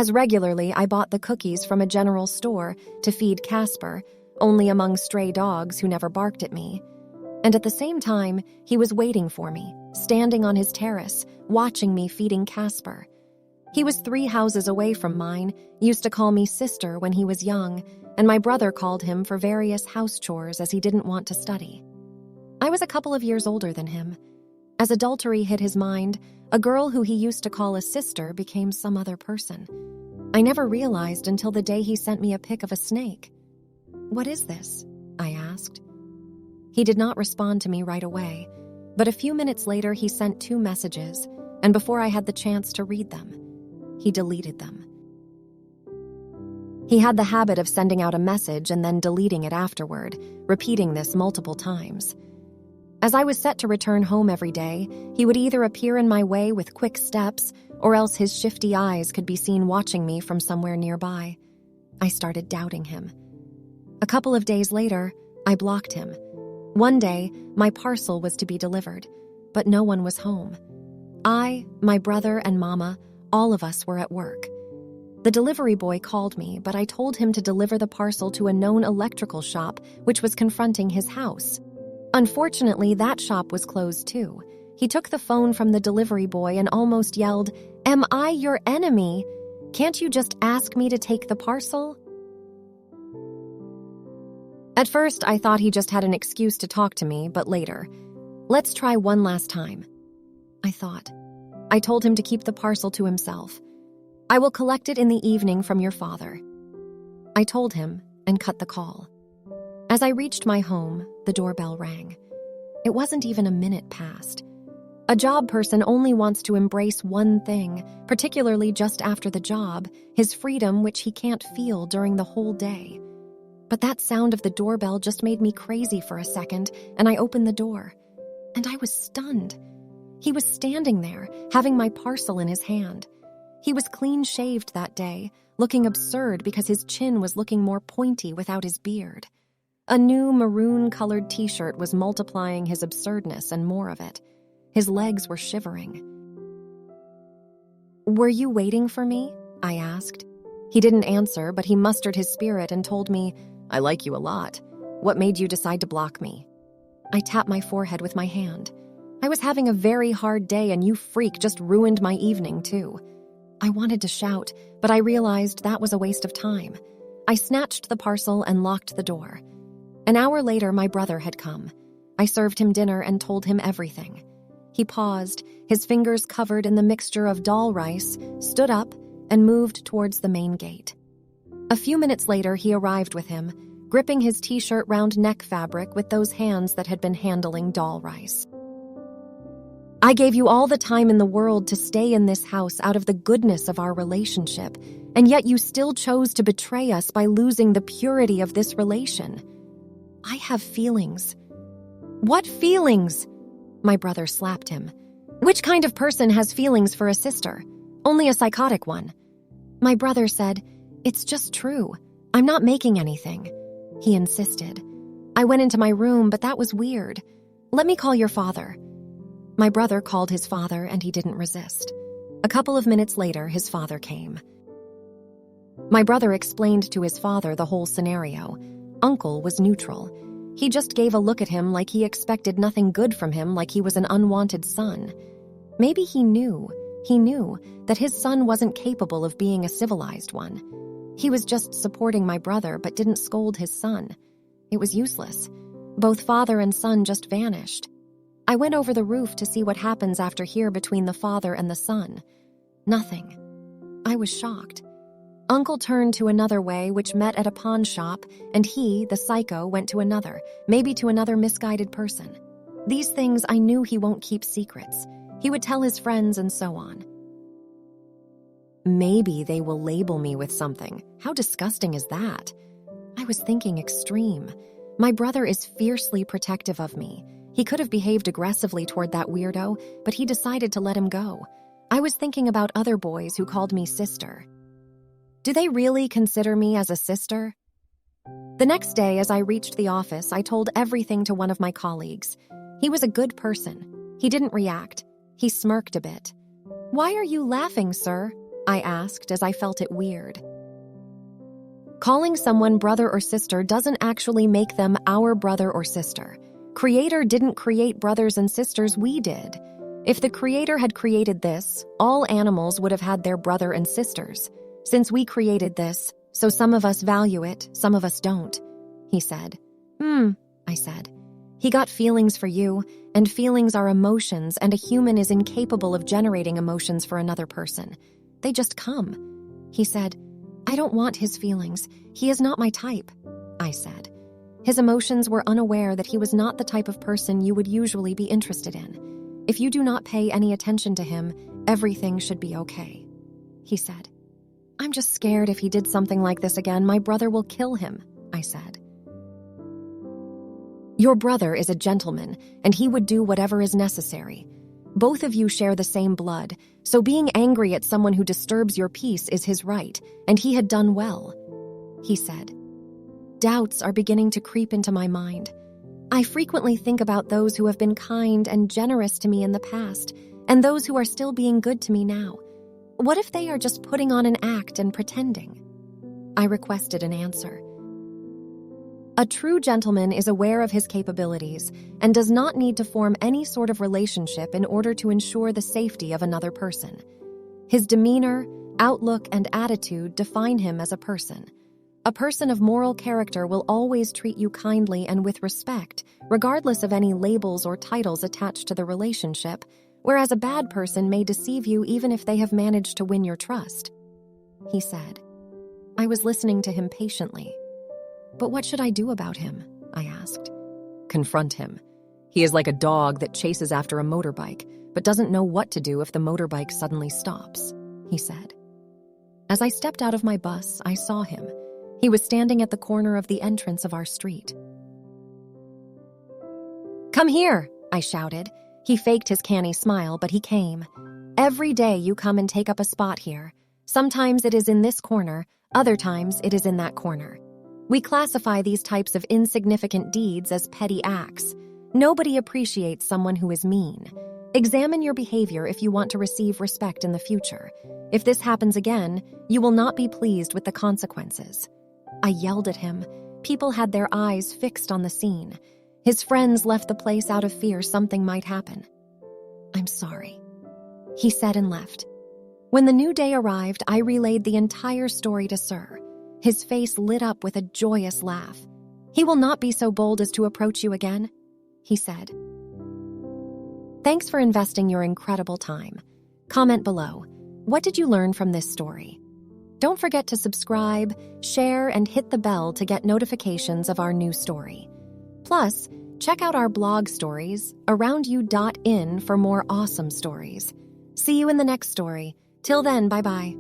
As regularly, I bought the cookies from a general store to feed Casper, only among stray dogs who never barked at me. And at the same time, he was waiting for me, standing on his terrace, watching me feeding Casper. He was 3 houses away from mine, used to call me sister when he was young, and my brother called him for various house chores as he didn't want to study. I was a couple of years older than him. As adultery hit his mind, a girl who he used to call a sister became some other person. I never realized until the day he sent me a pic of a snake. "What is this?" I asked. He did not respond to me right away, but a few minutes later he sent 2 messages, and before I had the chance to read them, he deleted them. He had the habit of sending out a message and then deleting it afterward, repeating this multiple times. As I was set to return home every day, he would either appear in my way with quick steps, or else his shifty eyes could be seen watching me from somewhere nearby. I started doubting him. A couple of days later, I blocked him. One day, my parcel was to be delivered, but no one was home. I, my brother, and Mama, all of us were at work. The delivery boy called me, but I told him to deliver the parcel to a known electrical shop, which was confronting his house. Unfortunately, that shop was closed too. He took the phone from the delivery boy and almost yelled, "Am I your enemy? Can't you just ask me to take the parcel?" At first, I thought he just had an excuse to talk to me, but later, "Let's try one last time," I thought. I told him to keep the parcel to himself. "I will collect it in the evening from your father." I told him and cut the call. As I reached my home, the doorbell rang. It wasn't even a minute past. A job person only wants to embrace one thing, particularly just after the job, his freedom, which he can't feel during the whole day. But that sound of the doorbell just made me crazy for a second, and I opened the door. And I was stunned. He was standing there, having my parcel in his hand. He was clean-shaved that day, looking absurd because his chin was looking more pointy without his beard. A new maroon-colored t-shirt was multiplying his absurdness and more of it. His legs were shivering. "Were you waiting for me?" I asked. He didn't answer, but he mustered his spirit and told me, "I like you a lot. What made you decide to block me?" I tapped my forehead with my hand. I was having a very hard day, and you freak just ruined my evening, too. I wanted to shout, but I realized that was a waste of time. I snatched the parcel and locked the door. An hour later, my brother had come. I served him dinner and told him everything. He paused, his fingers covered in the mixture of dal rice, stood up, and moved towards the main gate. A few minutes later, he arrived with him, gripping his t-shirt round neck fabric with those hands that had been handling dal rice. "I gave you all the time in the world to stay in this house out of the goodness of our relationship, and yet you still chose to betray us by losing the purity of this relation. I have feelings." "What feelings?" My brother slapped him. "Which kind of person has feelings for a sister? Only a psychotic one." My brother said, "It's just true. I'm not making anything." He insisted. I went into my room, but that was weird. "Let me call your father." My brother called his father, and he didn't resist. A couple of minutes later, his father came. My brother explained to his father the whole scenario. Uncle was neutral. He just gave a look at him like he expected nothing good from him, like he was an unwanted son. Maybe he knew that his son wasn't capable of being a civilized one. He was just supporting my brother but didn't scold his son. It was useless. Both father and son just vanished. I went over the roof to see what happens after here between the father and the son. Nothing. I was shocked. Uncle turned to another way, which met at a pawn shop, and he, the psycho, went to another, maybe to another misguided person. These things I knew he won't keep secrets. He would tell his friends and so on. Maybe they will label me with something. How disgusting is that? I was thinking extreme. My brother is fiercely protective of me. He could have behaved aggressively toward that weirdo, but he decided to let him go. I was thinking about other boys who called me sister. Do they really consider me as a sister? The next day, as I reached the office, I told everything to one of my colleagues. He was a good person. He didn't react. He smirked a bit. "Why are you laughing, sir?" I asked as I felt it weird. Calling someone brother or sister doesn't actually make them our brother or sister. Creator didn't create brothers and sisters, we did. If the Creator had created this, all animals would have had their brother and sisters. Since we created this, so some of us value it, some of us don't, he said. I said. He got feelings for you, and feelings are emotions, and a human is incapable of generating emotions for another person. They just come. He said, I don't want his feelings. He is not my type, I said. His emotions were unaware that he was not the type of person you would usually be interested in. If you do not pay any attention to him, everything should be okay, he said. I'm just scared if he did something like this again, my brother will kill him, I said. Your brother is a gentleman, and he would do whatever is necessary. Both of you share the same blood, so being angry at someone who disturbs your peace is his right, and he had done well, he said. Doubts are beginning to creep into my mind. I frequently think about those who have been kind and generous to me in the past, and those who are still being good to me now. What if they are just putting on an act and pretending? I requested an answer. A true gentleman is aware of his capabilities and does not need to form any sort of relationship in order to ensure the safety of another person. His demeanor, outlook, and attitude define him as a person. A person of moral character will always treat you kindly and with respect, regardless of any labels or titles attached to the relationship, whereas a bad person may deceive you even if they have managed to win your trust, he said. I was listening to him patiently. But what should I do about him? I asked. Confront him. He is like a dog that chases after a motorbike, but doesn't know what to do if the motorbike suddenly stops, he said. As I stepped out of my bus, I saw him. He was standing at the corner of the entrance of our street. Come here, I shouted. He faked his canny smile, but he came. Every day you come and take up a spot here. Sometimes it is in this corner, other times it is in that corner. We classify these types of insignificant deeds as petty acts. Nobody appreciates someone who is mean. Examine your behavior if you want to receive respect in the future. If this happens again, you will not be pleased with the consequences. I yelled at him. People had their eyes fixed on the scene. His friends left the place out of fear something might happen. I'm sorry, he said and left. When the new day arrived, I relayed the entire story to Sir. His face lit up with a joyous laugh. He will not be so bold as to approach you again, he said. Thanks for investing your incredible time. Comment below. What did you learn from this story? Don't forget to subscribe, share, and hit the bell to get notifications of our new story. Plus, check out our blog stories, aroundyou.in, for more awesome stories. See you in the next story. Till then, bye-bye.